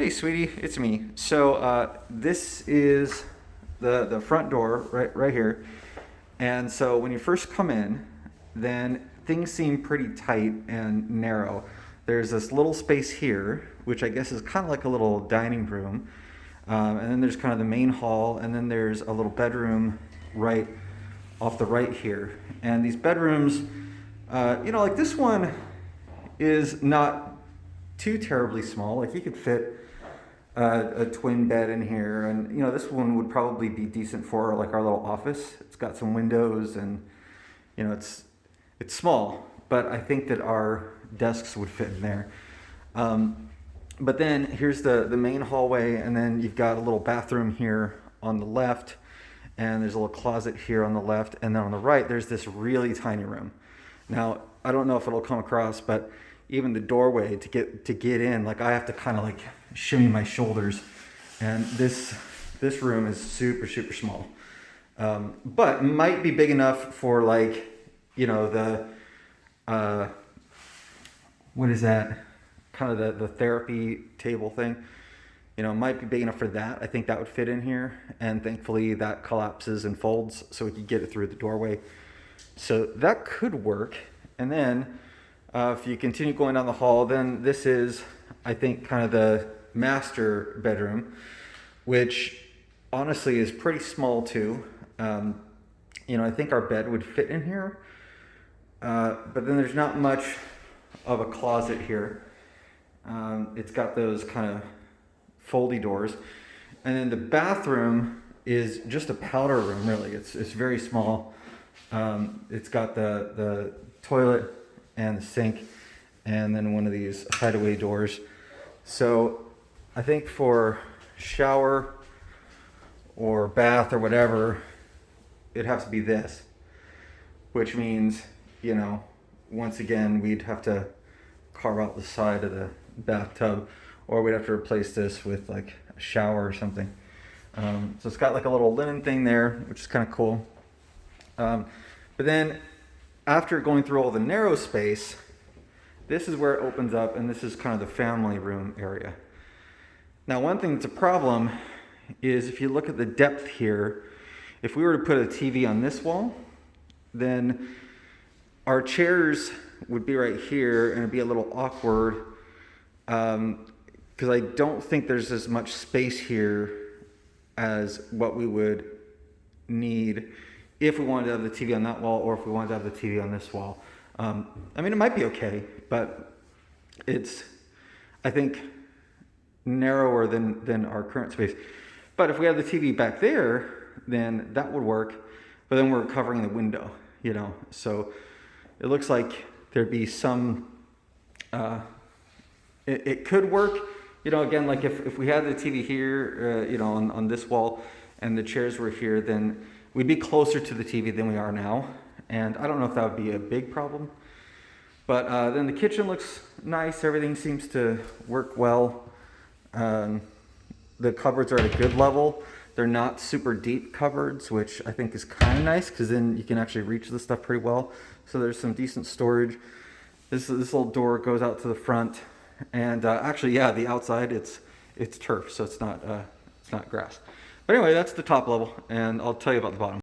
Hey, sweetie, it's me. So this is the front door right here, and so when you first come in, then things seem pretty tight and narrow. There's this little space here, which I guess is kind of like a little dining room, and then there's kind of the main hall, and then there's a little bedroom right off the right here. And these bedrooms, like this one is not too terribly small. Like you could fit a twin bed in here, and this one would probably be decent for like our little office. It's got some windows, and it's small, but I think that our desks would fit in there. But then here's the main hallway, and then you've got a little bathroom here on the left, and there's a little closet here on the left, and then on the right there's this really tiny room. Now I don't know if it'll come across, but even the doorway to get in, like I have to kind of like shimmy my shoulders, and this room is super small, but might be big enough for like the what is that, kind of the therapy table thing, might be big enough for that. I think that would fit in here, and thankfully that collapses and folds so we could get it through the doorway, so that could work. And then if you continue going down the hall, then this is, I think, kind of the master bedroom, which honestly is pretty small too. I think our bed would fit in here, but then there's not much of a closet here. It's got those kind of foldy doors, and then the bathroom is just a powder room. Really, it's very small. It's got the toilet and the sink, and then one of these hideaway doors. So I think for shower or bath or whatever, it'd have to be this, which means, once again, we'd have to carve out the side of the bathtub, or we'd have to replace this with like a shower or something. So it's got like a little linen thing there, which is kind of cool. But then after going through all the narrow space, this is where it opens up, and this is kind of the family room area. Now, one thing that's a problem is if you look at the depth here, if we were to put a TV on this wall, then our chairs would be right here, and it'd be a little awkward, because I don't think there's as much space here as what we would need if we wanted to have the TV on that wall, or if we wanted to have the TV on this wall. It might be okay, but it's, I think, narrower than our current space. But if we have the TV back there, then that would work, but then we're covering the window, so it looks like there'd be some, it could work, again, like if we had the TV here, on this wall, and the chairs were here, then we'd be closer to the TV than we are now, and I don't know if that would be a big problem. But then the kitchen looks nice. Everything seems to work well. The cupboards are at a good level. They're not super deep cupboards, which I think is kind of nice, because then you can actually reach the stuff pretty well. So there's some decent storage. This little door goes out to the front, and actually, yeah, the outside it's turf, so it's not grass. But anyway, that's the top level, and I'll tell you about the bottom.